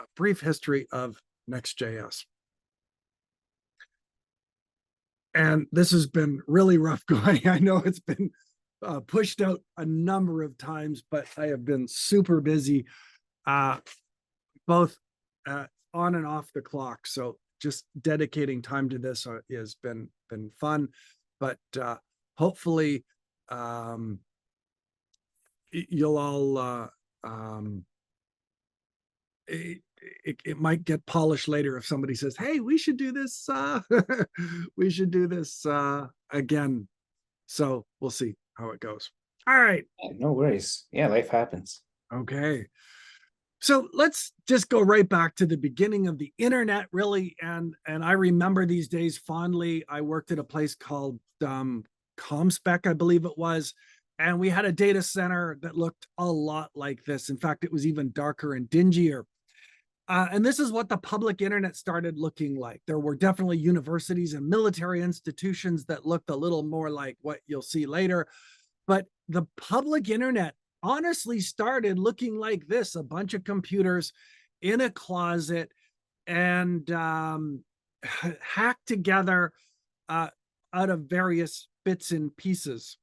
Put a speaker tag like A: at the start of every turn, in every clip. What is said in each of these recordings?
A: a brief history of Next.js. And this has been really rough going. I know it's been pushed out a number of times, but I have been super busy, uh, both on and off the clock. So just dedicating time to this has been fun, but hopefully um, you'll all it might get polished later if somebody says, "Hey, we should do this. We should do this again." So we'll see how it goes. All right.
B: Yeah, no worries. Yeah, life happens.
A: Okay. So let's just go right back to the beginning of the internet, really. And I remember these days fondly. I worked at a place called ComSpec, I believe it was. And we had a data center that looked a lot like this. In fact, it was even darker and dingier. And this is what the public internet started looking like. There were definitely universities and military institutions that looked a little more like what you'll see later. But the public internet honestly started looking like this, a bunch of computers in a closet and hacked together out of various bits and pieces.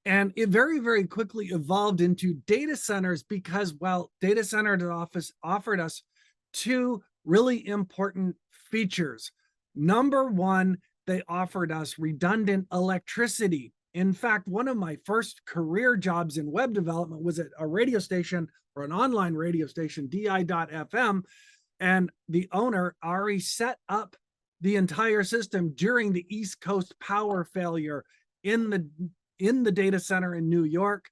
A: And it very, very quickly evolved into data centers because, well, data center office offered us two really important features. Number one, they offered us redundant electricity. In fact, one of my first career jobs in web development was at a radio station or an online radio station, di.fm. And the owner, Ari, set up the entire system during the East Coast power failure in the data center in New York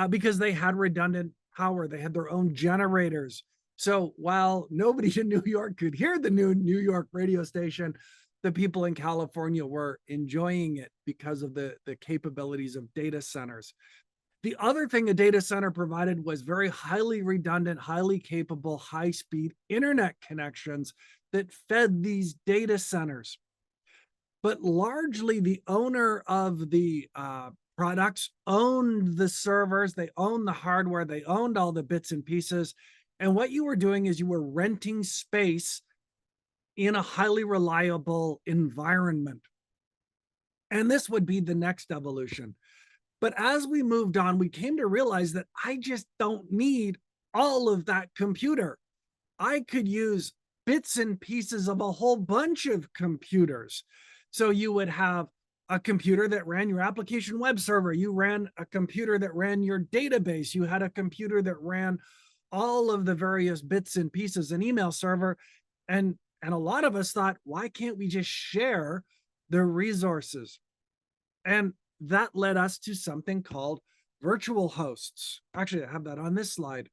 A: because they had redundant power. They had their own generators. So while nobody in New York could hear the new New York radio station, the people in California were enjoying it because of the capabilities of data centers. The other thing a data center provided was very highly redundant, highly capable, high-speed internet connections that fed these data centers. But largely the owner of the products owned the servers, they owned the hardware, they owned all the bits and pieces. And what you were doing is you were renting space in a highly reliable environment. And this would be the next evolution. But as we moved on, we came to realize that I just don't need all of that computer. I could use bits and pieces of a whole bunch of computers. So you would have a computer that ran your application web server. You ran a computer that ran your database. You had a computer that ran all of the various bits and pieces, an email server. And a lot of us thought, why can't we just share the resources? And that led us to something called virtual hosts. Actually, I have that on this slide.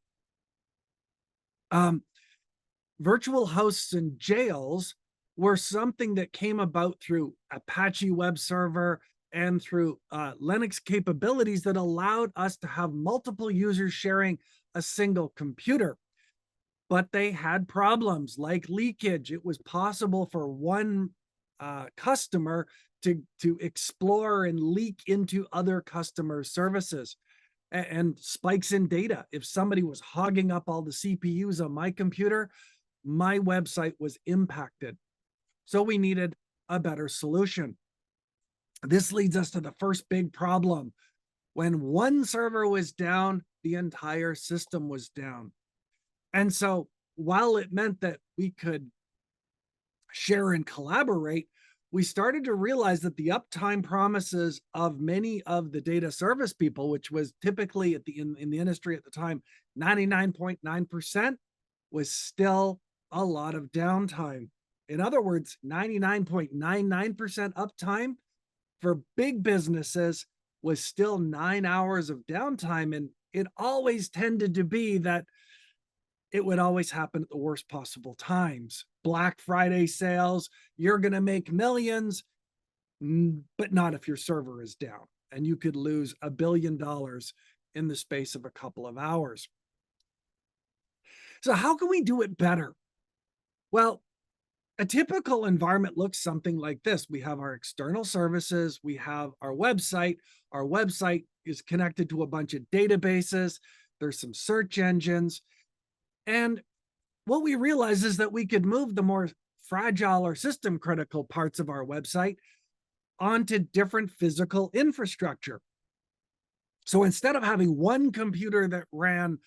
A: Virtual hosts and jails were something that came about through Apache web server and through Linux capabilities that allowed us to have multiple users sharing a single computer. But they had problems like leakage. It was possible for one customer to explore and leak into other customer services and spikes in data. If somebody was hogging up all the CPUs on my computer, my website was impacted. So we needed a better solution. This leads us to the first big problem. When one server was down, the entire system was down. And so while it meant that we could share and collaborate, we started to realize that the uptime promises of many of the data service people, which was typically in the industry at the time, 99.9%, was still a lot of downtime. In other words, 99.99% uptime for big businesses was still 9 hours of downtime. And it always tended to be that it would always happen at the worst possible times. Black Friday sales, you're going to make millions, but not if your server is down. And you could lose $1 billion in the space of a couple of hours. So how can we do it better? Well, a typical environment looks something like this. We have our external services, we have our website. Our website is connected to a bunch of databases. There's some search engines. And what we realized is that we could move the more fragile or system critical parts of our website onto different physical infrastructure. So instead of having one computer that ran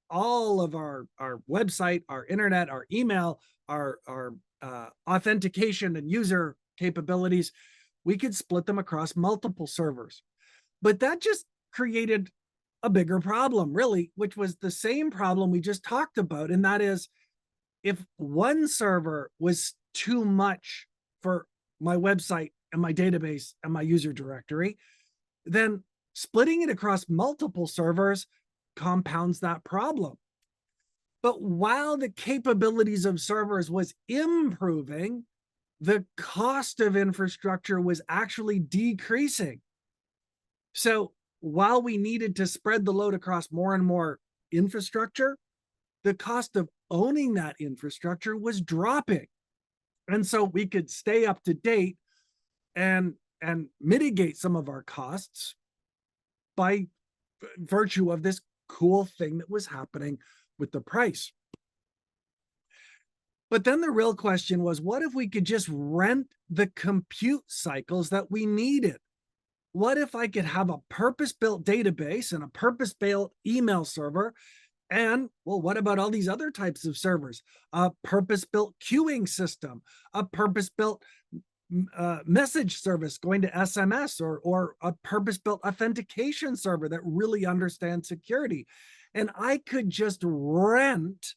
A: all of our website, our internet, our email, our authentication and user capabilities, we could split them across multiple servers. But that just created a bigger problem, really, which was the same problem we just talked about. And that is, if one server was too much for my website and my database and my user directory, then splitting it across multiple servers compounds that problem. But while the capabilities of servers was improving, the cost of infrastructure was actually decreasing. So while we needed to spread the load across more and more infrastructure, the cost of owning that infrastructure was dropping. And so we could stay up to date and mitigate some of our costs by virtue of this cool thing that was happening with the price. But then the real question was, what if we could just rent the compute cycles that we needed? What if I could have a purpose-built database and a purpose-built email server? And, well, what about all these other types of servers? A purpose-built queuing system, a purpose-built message service going to SMS, or a purpose-built authentication server that really understands security. And I could just rent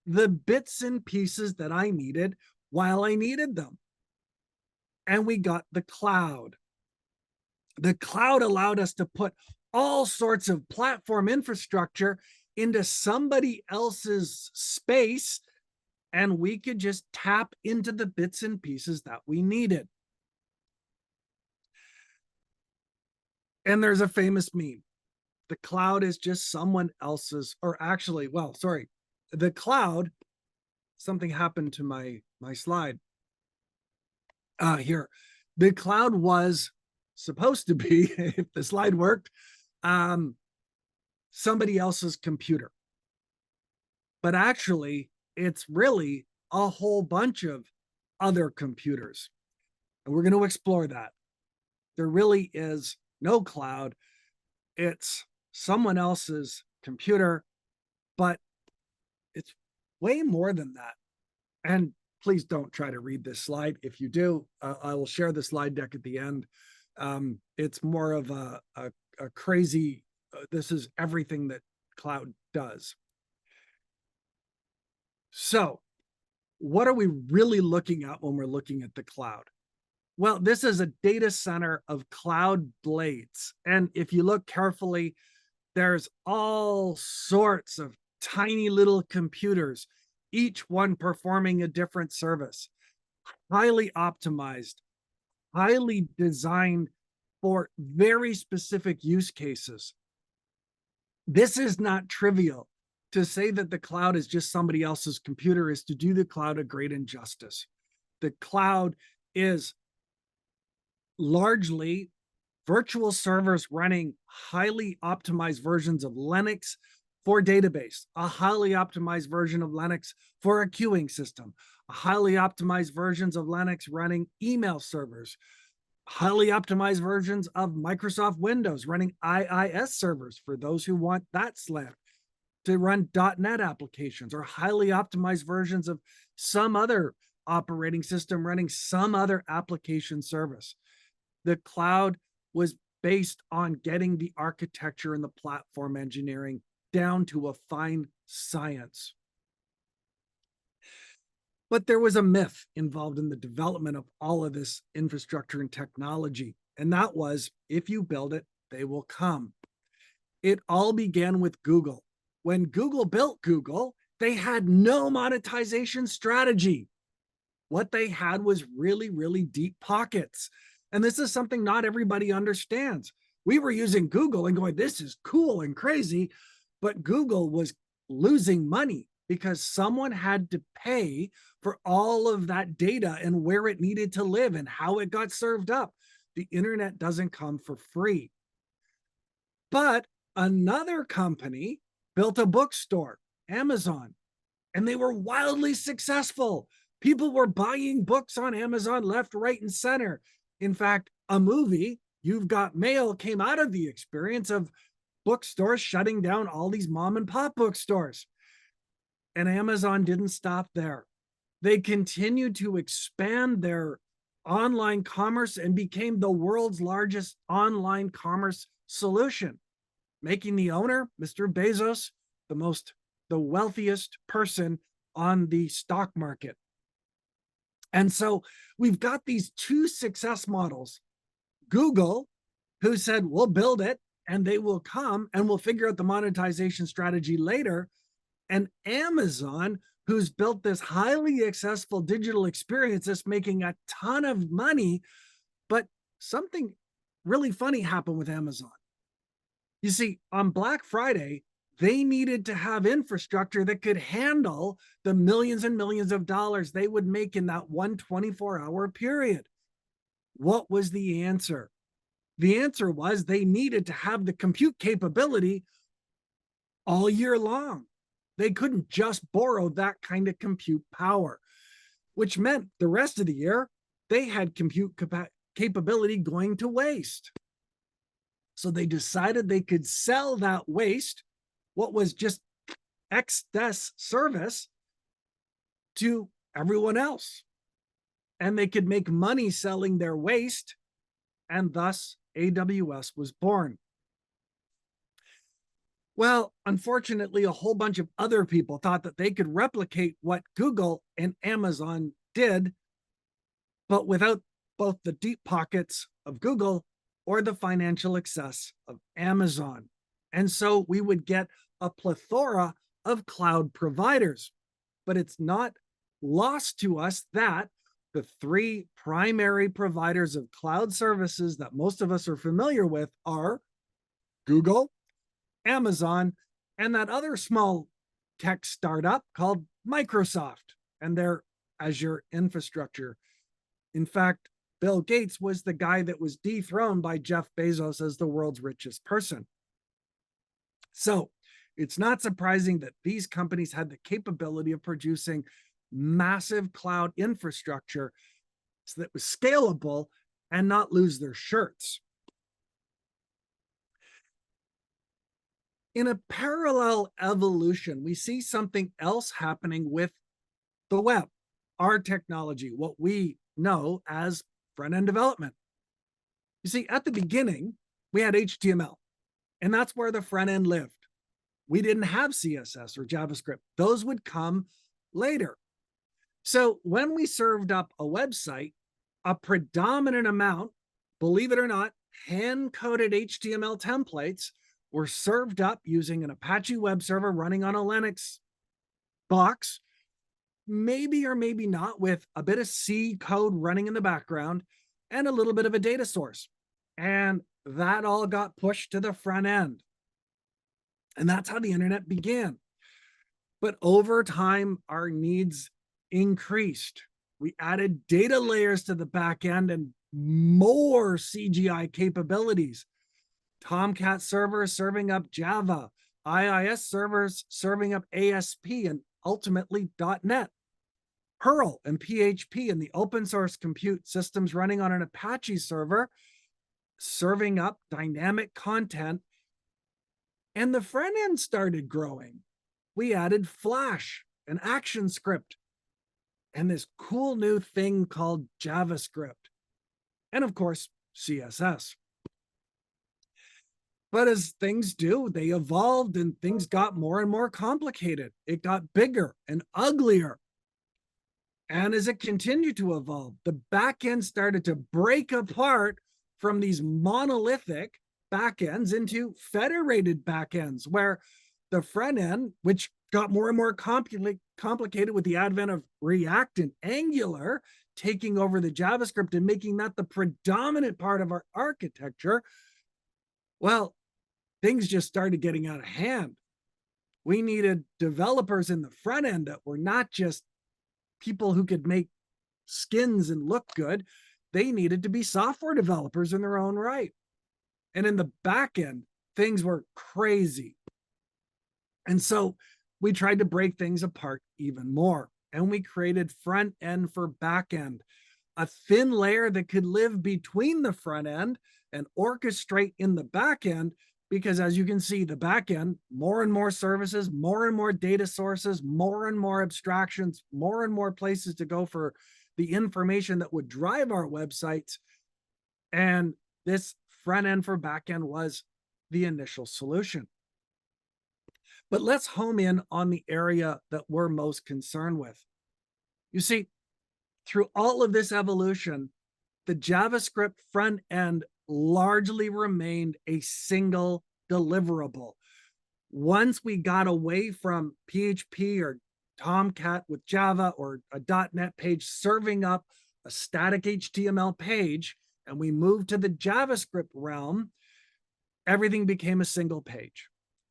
A: the bits and pieces that I needed while I needed them. And we got the cloud. The cloud allowed us to put all sorts of platform infrastructure into somebody else's space, and we could just tap into the bits and pieces that we needed. And there's a famous meme. The cloud is just someone else's, or actually, well, sorry, the cloud, something happened to my slide. Here. The cloud was supposed to be, if the slide worked, somebody else's computer. But actually, it's really a whole bunch of other computers. And we're going to explore that. There really is no cloud. It's someone else's computer, but it's way more than that. And please don't try to read this slide. If you do, I will share the slide deck at the end. It's more of a crazy, this is everything that cloud does. So what are we really looking at when we're looking at the cloud? Well, this is a data center of cloud blades. And if you look carefully, there's all sorts of tiny little computers, each one performing a different service, highly optimized, highly designed for very specific use cases. This is not trivial. To say that the cloud is just somebody else's computer is to do the cloud a great injustice. The cloud is largely virtual servers running highly optimized versions of Linux for database, a highly optimized version of Linux for a queuing system, a highly optimized versions of Linux running email servers, highly optimized versions of Microsoft Windows running IIS servers for those who want that slant to run .NET applications, or highly optimized versions of some other operating system running some other application service. The cloud was based on getting the architecture and the platform engineering down to a fine science. But there was a myth involved in the development of all of this infrastructure and technology, and that was, if you build it, they will come. It all began with Google. When Google built Google, they had no monetization strategy. What they had was really, really deep pockets. And this is something not everybody understands. We were using Google and going, this is cool and crazy, but Google was losing money because someone had to pay for all of that data and where it needed to live and how it got served up. The internet doesn't come for free. But another company built a bookstore, Amazon. and they were wildly successful. People were buying books on Amazon left, right, and center. In fact, a movie, You've Got Mail, came out of the experience of bookstores shutting down all these mom and pop bookstores. And Amazon didn't stop there. They continued to expand their online commerce and became the world's largest online commerce solution, making the owner, Mr. Bezos, the wealthiest person on the stock market. And so we've got these two success models. Google, who said, we'll build it and they will come and we'll figure out the monetization strategy later. And Amazon, who's built this highly accessible digital experience that's making a ton of money. But something really funny happened with Amazon. You see, on Black Friday, they needed to have infrastructure that could handle the millions and millions of dollars they would make in that one 24-hour period. What was the answer? The answer was they needed to have the compute capability all year long. They couldn't just borrow that kind of compute power, which meant the rest of the year, they had compute capability going to waste. So they decided they could sell that waste, what was just excess service, to everyone else. And they could make money selling their waste, and thus AWS was born. Well, unfortunately, a whole bunch of other people thought that they could replicate what Google and Amazon did, but without both the deep pockets of Google or the financial excess of Amazon. And so we would get a plethora of cloud providers. But it's not lost to us that the three primary providers of cloud services that most of us are familiar with are Google, Amazon, and that other small tech startup called Microsoft and their Azure infrastructure. In fact, Bill Gates was the guy that was dethroned by Jeff Bezos as the world's richest person. So it's not surprising that these companies had the capability of producing massive cloud infrastructure so that was scalable and not lose their shirts. In a parallel evolution, we see something else happening with the web, our technology, what we know as front-end development. You see, at the beginning, we had HTML, and that's where the front end lived. We didn't have CSS or JavaScript. Those would come later. So when we served up a website, a predominant amount, believe it or not, hand-coded HTML templates were served up using an Apache web server running on a Linux box, maybe or maybe not, with a bit of C code running in the background and a little bit of a data source. And that all got pushed to the front end. And that's how the internet began. But over time, our needs increased. We added data layers to the back end and more CGI capabilities. Tomcat servers serving up Java, IIS servers serving up ASP, and ultimately .NET. Perl and PHP and the open source compute systems running on an Apache server, serving up dynamic content. And the front end started growing. We added Flash and ActionScript and this cool new thing called JavaScript. And of course, CSS. But as things do, they evolved and things got more and more complicated. It got bigger and uglier. And as it continued to evolve, the backend started to break apart from these monolithic backends into federated backends, where the front end, which got more and more complicated with the advent of React and Angular, taking over the JavaScript and making that the predominant part of our architecture, well, things just started getting out of hand. We needed developers in the front end that were not just people who could make skins and look good. They needed to be software developers in their own right. And in the back end, things were crazy. And so we tried to break things apart even more. And we created front end for back end, a thin layer that could live between the front end and orchestrate in the back end. Because as you can see, the back end, more and more services, more and more data sources, more and more abstractions, more and more places to go for the information that would drive our websites. And this front end for back end was the initial solution. But let's home in on the area that we're most concerned with. You see, through all of this evolution, the JavaScript front end largely remained a single deliverable. Once we got away from PHP or Tomcat with Java or a .NET page serving up a static HTML page, and we moved to the JavaScript realm, everything became a single page.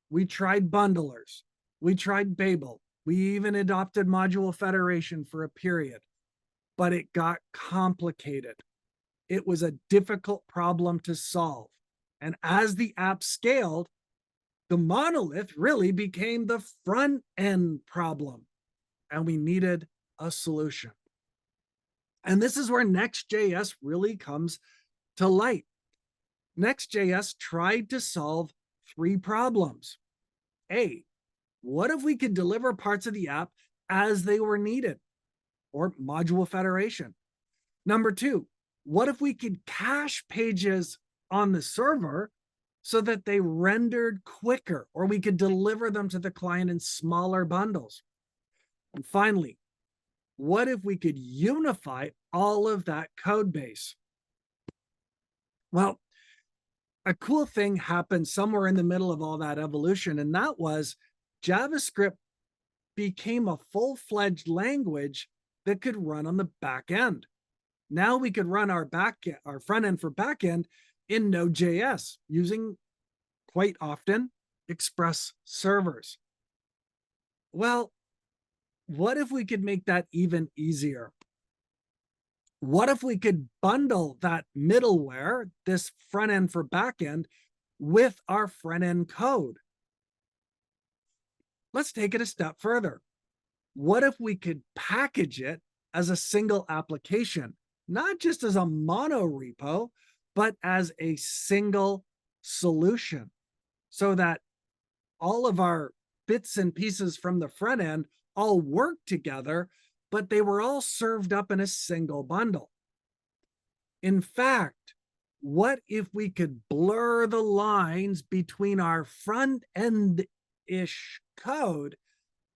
A: We tried bundlers. We tried Babel. We even adopted module federation for a period, but it got complicated. It was a difficult problem to solve. And as the app scaled, the monolith really became the front end problem, and we needed a solution. And this is where Next.js really comes to light. Next.js tried to solve three problems. A, what if we could deliver parts of the app as they were needed, or module federation? Number two, what if we could cache pages on the server so that they rendered quicker, or we could deliver them to the client in smaller bundles? And finally, what if we could unify all of that code base? Well, a cool thing happened somewhere in the middle of all that evolution, and that was JavaScript became a full-fledged language that could run on the back end. Now we could run our front end for back end in Node.js using, quite often, Express servers. Well, what if we could make that even easier? What if we could bundle that middleware, this front end for back end, with our front end code? Let's take it a step further. What if we could package it as a single application, not just as a mono repo, but as a single solution, so that all of our bits and pieces from the front end all work together, but they were all served up in a single bundle? In fact, what if we could blur the lines between our front end-ish code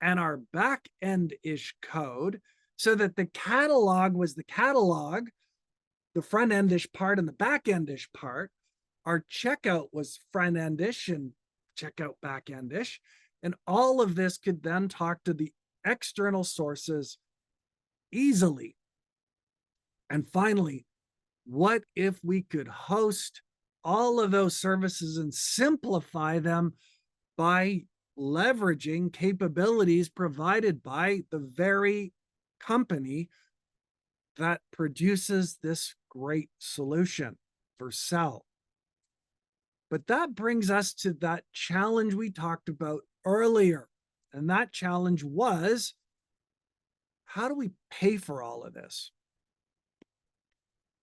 A: and our back end-ish code, so that the catalog was the catalog, the front end-ish part and the back end-ish part, our checkout was front end-ish and checkout back end-ish, and all of this could then talk to the external sources easily. And finally, what if we could host all of those services and simplify them by leveraging capabilities provided by the very company that produces this great solution for Sell? But that brings us to that challenge we talked about earlier. And that challenge was, how do we pay for all of this?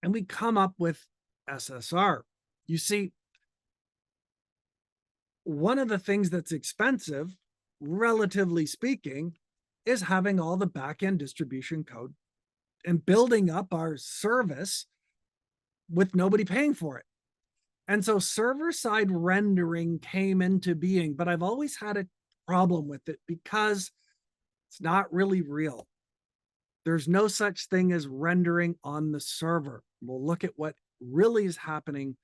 A: And we come up with SSR. You see, one of the things that's expensive, relatively speaking, is having all the backend distribution code and building up our service with nobody paying for it. And so server-side rendering came into being, but I've always had a problem with it because it's not really real. There's no such thing as rendering on the server. We'll look at what really is happening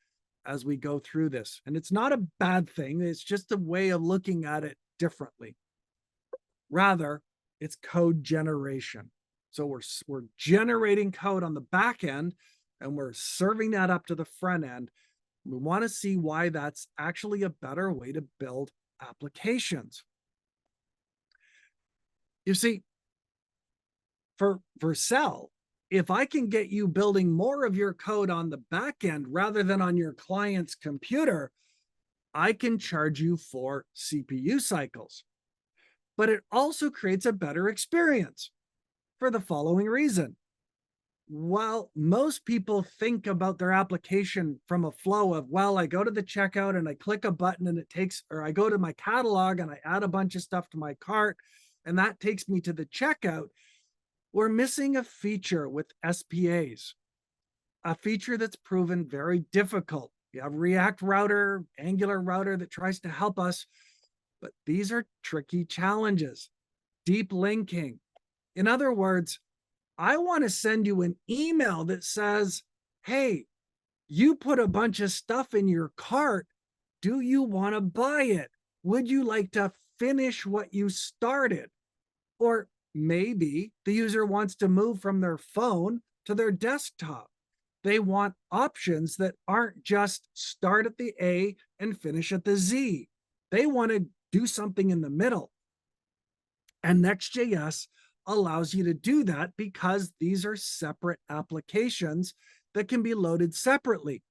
A: as we go through this. And it's not a bad thing. It's just a way of looking at it differently. Rather, it's code generation. So we're generating code on the back end and we're serving that up to the front end. We want to see why that's actually a better way to build applications. You see, for Sell, if I can get you building more of your code on the back end rather than on your client's computer, I can charge you for CPU cycles. but it also creates a better experience for the following reason. While most people think about their application from a flow of, well, I go to the checkout and I click a button and it takes, or I go to my catalog and I add a bunch of stuff to my cart and that takes me to the checkout, we're missing a feature with SPAs, a feature that's proven very difficult. You have React Router, Angular Router that tries to help us, but these are tricky challenges. Deep linking. In other words, I want to send you an email that says, hey, you put a bunch of stuff in your cart. Do you want to buy it? Would you like to finish what you started? Or maybe the user wants to move from their phone to their desktop. They want options that aren't just start at the A and finish at the Z. They want to do something in the middle. And Next.js allows you to do that because these are separate applications that can be loaded separately.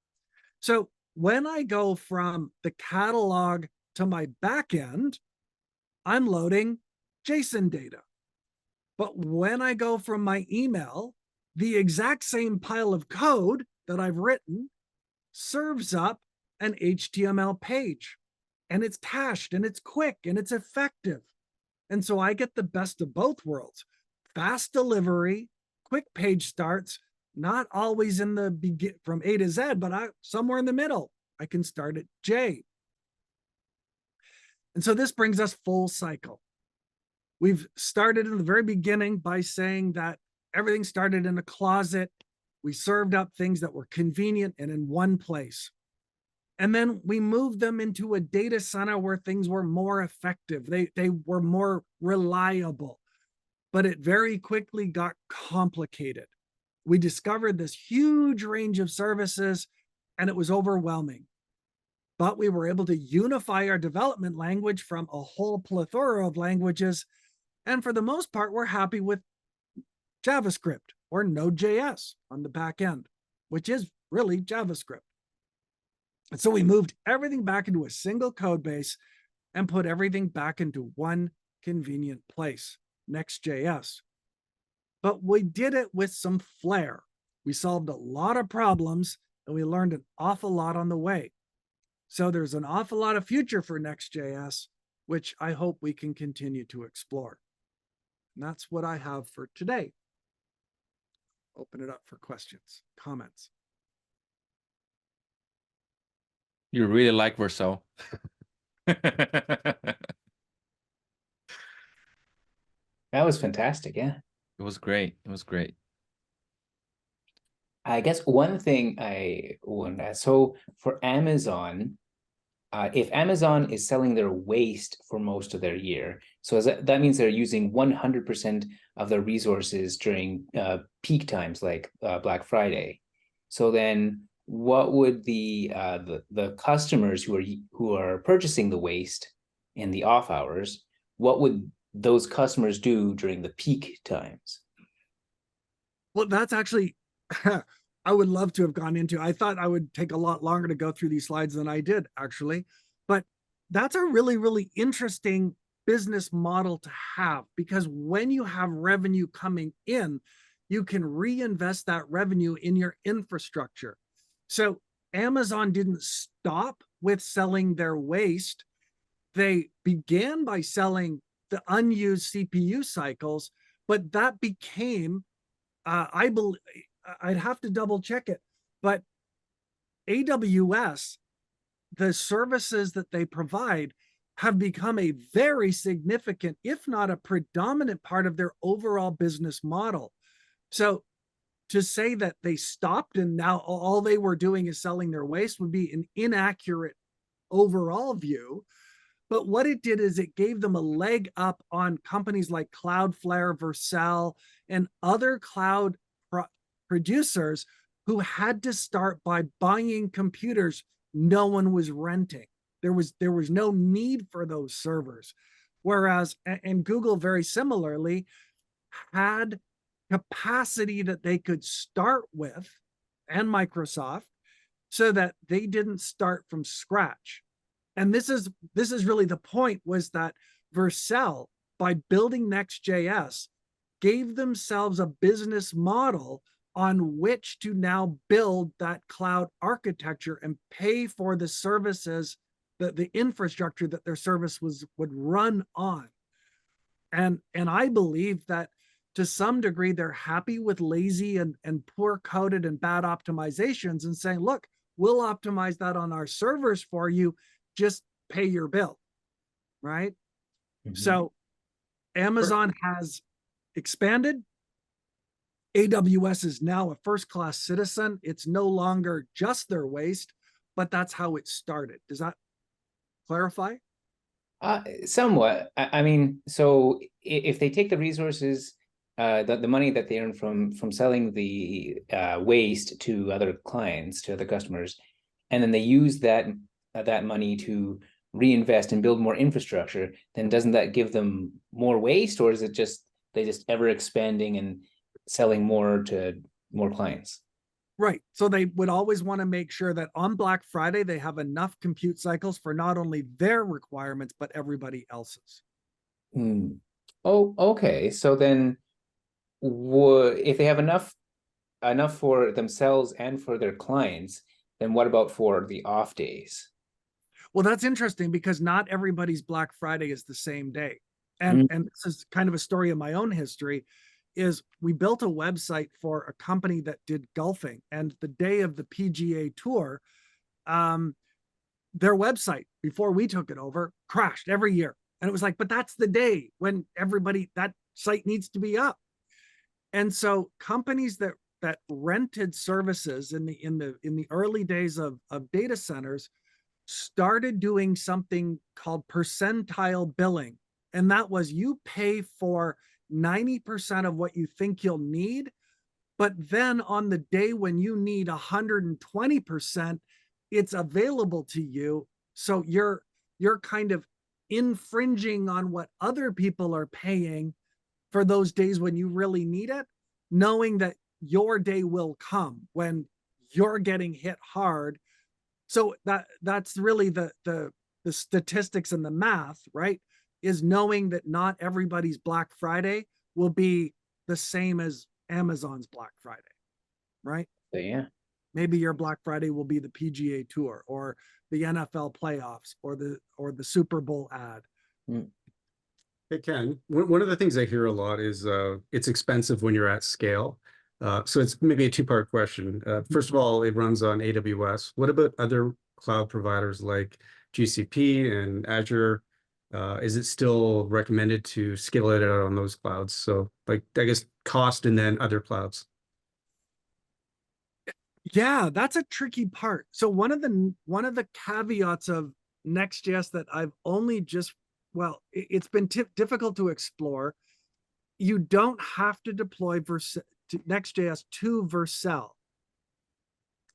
A: So when I go from the catalog to my backend, I'm loading JSON data. But when I go from my email, the exact same pile of code that I've written serves up an HTML page. And it's cached and it's quick and it's effective. And so I get the best of both worlds. Fast delivery, quick page starts, not always in the begin from A to Z, but somewhere in the middle. I can start at J. And so this brings us full cycle. We've started in the very beginning by saying that everything started in a closet. We served up things that were convenient and in one place. And then we moved them into a data center where things were more effective. They were more reliable, but it very quickly got complicated. We discovered this huge range of services and it was overwhelming. But we were able to unify our development language from a whole plethora of languages. And for the most part, we're happy with JavaScript or Node.js on the back end, which is really JavaScript. And so we moved everything back into a single code base and put everything back into one convenient place, Next.js. But we did it with some flair. We solved a lot of problems and we learned an awful lot on the way. So there's an awful lot of future for Next.js, which I hope we can continue to explore. And that's what I have for today. Open it up for questions, comments.
C: You really like Vercel. It
B: That was fantastic. Yeah.
C: was great. It was great.
B: I guess one thing I want to ask, so for Amazon, if Amazon is selling their waste for most of their year, so that means they're using 100% of their resources during peak times like Black Friday. So then what would the customers who are purchasing the waste in the off hours, what would those customers do during the peak times?
A: Well, that's actually, I would love to have gone into. I thought I would take a lot longer to go through these slides than I did, actually. But that's a really, really interesting business model to have, because when you have revenue coming in, you can reinvest that revenue in your infrastructure. So Amazon didn't stop with selling their waste. They began by selling the unused CPU cycles, but that became, I believe, I'd have to double check it, but AWS, the services that they provide have become a very significant, if not a predominant part of their overall business model. So to say that they stopped and now all they were doing is selling their waste would be an inaccurate overall view. But what it did is it gave them a leg up on companies like Cloudflare, Vercel, and other cloud producers who had to start by buying computers no one was renting. There was no need for those servers. Whereas, and Google very similarly had capacity that they could start with, and Microsoft, so that they didn't start from scratch. And this is really the point, was that Vercel by building Next.js, gave themselves a business model on which to now build that cloud architecture and pay for the services, the infrastructure that their service would run on. And I believe that to some degree, they're happy with lazy and poor coded and bad optimizations and saying, look, we'll optimize that on our servers for you, just pay your bill, right? So Amazon has expanded. AWS is now a first-class citizen. It's no longer just their waste, but that's how it started. Does that clarify?
B: Somewhat. I mean, so if they take the resources, the money that they earn from selling the waste to other clients, to other customers, and then they use that money to reinvest and build more infrastructure, then doesn't that give them more waste, or is it just they just ever expanding and selling more to more clients?
A: Right. So they would always want to make sure that on Black Friday, they have enough compute cycles for not only their requirements, but everybody else's.
B: Oh, okay. So then if they have enough for themselves and for their clients, then what about for the off days?
A: Well, that's interesting because not everybody's Black Friday is the same day. And this is kind of a story of my own history, is we built a website for a company that did golfing. And the day of the PGA Tour, their website, before we took it over, crashed every year. And it was like, but that's the day when that site needs to be up. And so companies that rented services in the early days of data centers started doing something called percentile billing. And that was, you pay for 90% of what you think you'll need, but then on the day when you need 120%, it's available to you. So you're kind of infringing on what other people are paying for those days when you really need it, knowing that your day will come when you're getting hit hard. So that's really the statistics and the math, right? Is knowing that not everybody's Black Friday will be the same as Amazon's Black Friday, right?
B: So, yeah.
A: Maybe your Black Friday will be the PGA Tour or the NFL playoffs or the Super Bowl ad.
D: Hey, Ken, one of the things I hear a lot is it's expensive when you're at scale. So it's maybe a two-part question. First of all, it runs on AWS. What about other cloud providers like GCP and Azure? Is it still recommended to scale it out on those clouds? So like, I guess cost and then other clouds.
A: Yeah, that's a tricky part. So one of the caveats of Next.js that I've only just, well, it's been difficult to explore. You don't have to deploy Next.js to Vercel.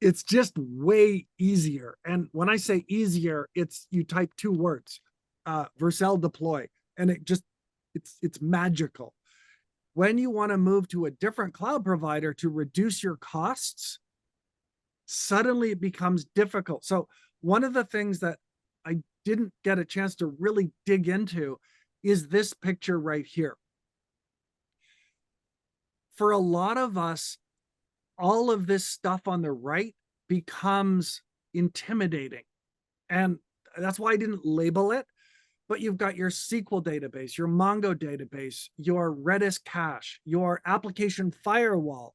A: It's just way easier. And when I say easier, it's you type two words, Vercel deploy, and it's magical. When you want to move to a different cloud provider to reduce your costs, suddenly it becomes difficult. So one of the things that I didn't get a chance to really dig into is this picture right here. For a lot of us, all of this stuff on the right becomes intimidating. And that's why I didn't label it. But you've got your SQL database, your Mongo database, your Redis cache, your application firewall,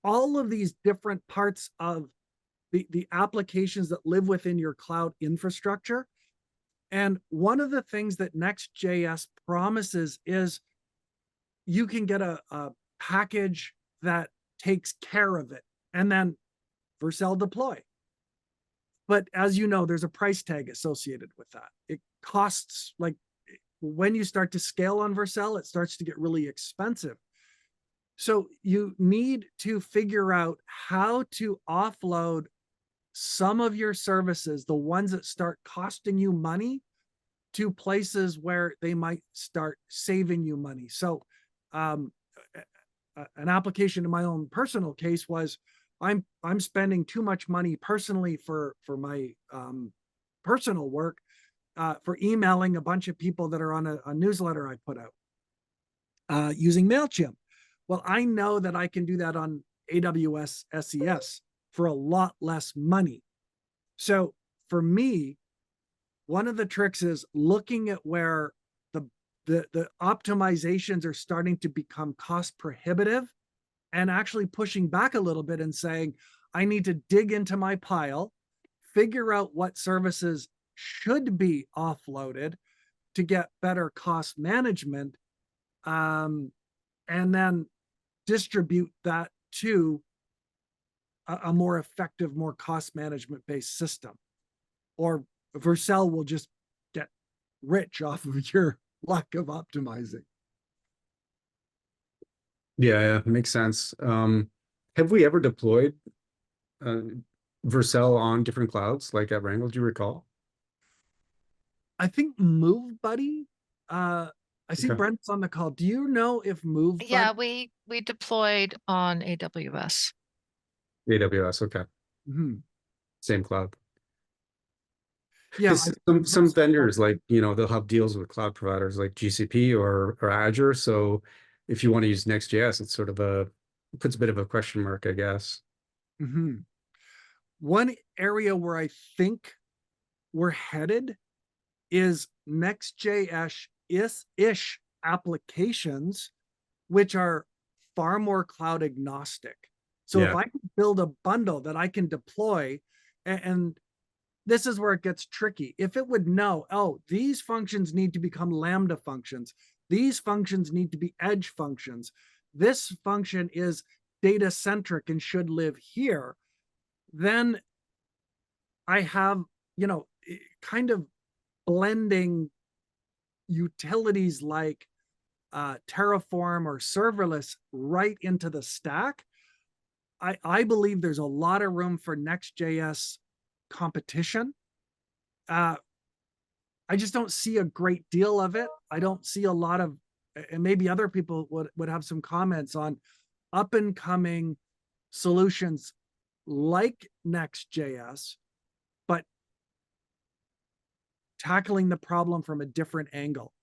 A: all of these different parts of the applications that live within your cloud infrastructure. And one of the things that Next.js promises is you can get a package that takes care of it and then Vercel deploy. But as you know, there's a price tag associated with that. It costs, like, when you start to scale on Vercel, it starts to get really expensive. So you need to figure out how to offload some of your services, the ones that start costing you money, to places where they might start saving you money. So an application in my own personal case was, I'm spending too much money personally for my personal work, for emailing a bunch of people that are on a newsletter I put out. using MailChimp. Well, I know that I can do that on AWS SES for a lot less money. So for me, one of the tricks is looking at where the optimizations are starting to become cost prohibitive and actually pushing back a little bit and saying, I need to dig into my pile, figure out what services should be offloaded to get better cost management, and then distribute that to a more effective, more cost management based system. Or Vercel will just get rich off of your lack of optimizing.
D: Yeah, makes sense. Have we ever deployed Vercel on different clouds, like at Wrangle? Do you recall?
A: I think Move Buddy. I see
D: Okay.
A: Brent's on the call. Do you know if Move
E: Yeah,
A: Buddy?
E: we deployed on AWS.
D: AWS, okay.
A: Mhm.
D: Same cloud.
A: Yeah,
D: Because some vendors, like, they'll have deals with cloud providers like GCP or Azure. So if you want to use Next.js, it's sort of puts a bit of a question mark, I guess.
A: Mhm. One area where I think we're headed is Next.js ish applications, which are far more cloud agnostic. So if
D: Yeah.
A: I can build a bundle that I can deploy, and this is where it gets tricky. If it would know, oh, these functions need to become Lambda functions, these functions need to be edge functions, this function is data centric and should live here, then I have, kind of blending utilities like Terraform or serverless right into the stack. I believe there's a lot of room for Next.js competition. I just don't see a great deal of it. I don't see a lot of, and maybe other people would have some comments on up and coming solutions like Next.js, but tackling the problem from a different angle.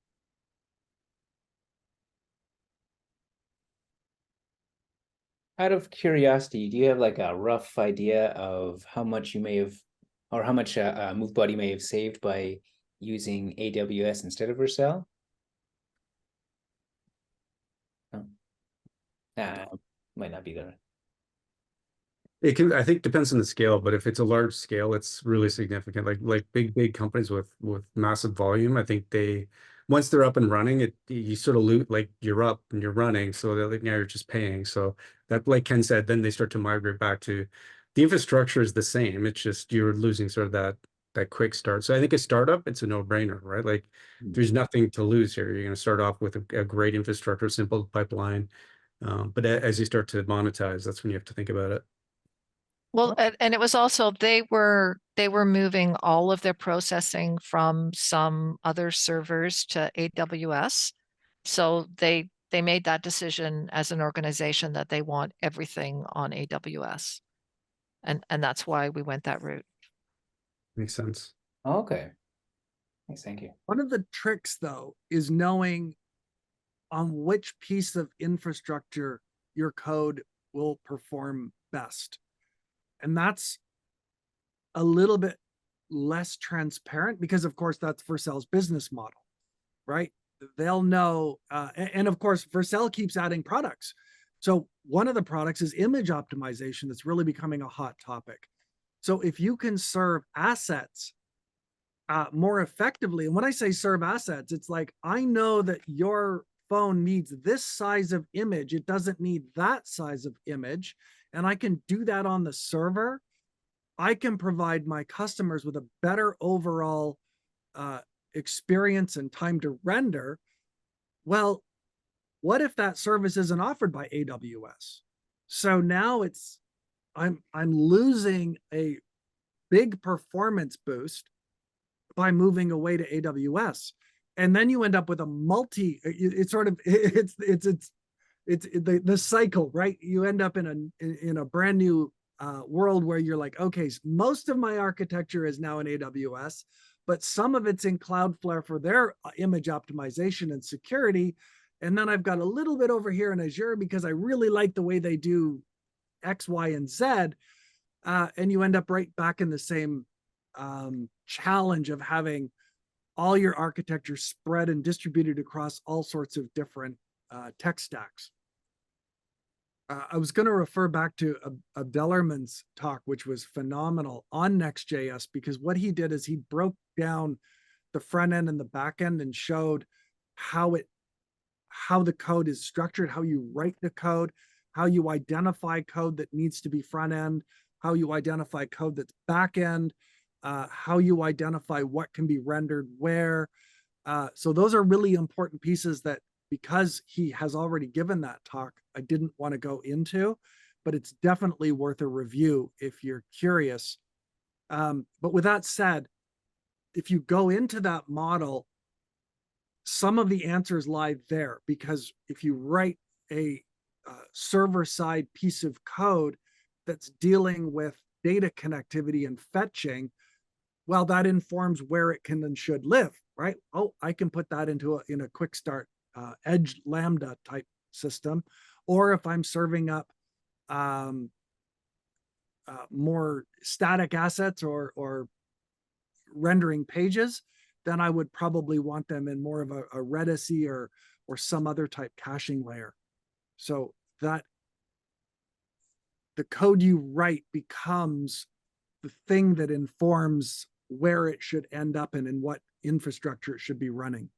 B: Out of curiosity, do you have like a rough idea of how much you may have, or how much MoveBuddy may have saved by using AWS instead of Vercel? No. Might not be there.
D: It can, I think, depends on the scale, but if it's a large scale, it's really significant. Like big companies with massive volume, I think once they're up and running, you sort of loot, like you're up and you're running, so that, like, now you're just paying. So that, like Ken said, then they start to migrate back to the infrastructure is the same. It's just you're losing sort of that quick start. So I think a startup, it's a no-brainer, right? Like there's nothing to lose here. You're going to start off with a great infrastructure, simple pipeline. But as you start to monetize, that's when you have to think about it.
E: Well, and it was also they were moving all of their processing from some other servers to AWS. So they made that decision as an organization that they want everything on AWS. And that's why we went that route.
D: Makes sense.
B: Oh, okay. Thanks, thank you.
A: One of the tricks, though, is knowing on which piece of infrastructure your code will perform best. And that's a little bit less transparent because, of course, that's Vercel's business model, right? They'll know. And of course, Vercel keeps adding products. So one of the products is image optimization that's really becoming a hot topic. So if you can serve assets more effectively, and when I say serve assets, it's like, I know that your phone needs this size of image. It doesn't need that size of image. And I can do that on the server. I can provide my customers with a better overall experience and time to render. Well, what if that service isn't offered by AWS? So now I'm losing a big performance boost by moving away to AWS. And then you end up with a it's sort of, it's the cycle, right? You end up in a brand new world where you're like, okay, most of my architecture is now in AWS, but some of it's in Cloudflare for their image optimization and security. And then I've got a little bit over here in Azure because I really like the way they do X, Y, and Z. And you end up right back in the same challenge of having all your architecture spread and distributed across all sorts of different tech stacks. I was going to refer back to Abdelrahman's talk, which was phenomenal on Next.js, because what he did is he broke down the front end and the back end and showed how the code is structured, how you write the code, how you identify code that needs to be front end, how you identify code that's back end, how you identify what can be rendered where. So those are really important pieces that, because he has already given that talk, I didn't want to go into, but it's definitely worth a review if you're curious. But with that said, if you go into that model, some of the answers lie there, because if you write a server-side piece of code that's dealing with data connectivity and fetching, well, that informs where it can and should live, right? Oh, I can put that into in a quick start edge Lambda type system. Or if I'm serving up more static assets or rendering pages, then I would probably want them in more of a Redis or some other type caching layer. So that the code you write becomes the thing that informs where it should end up and in what infrastructure it should be running.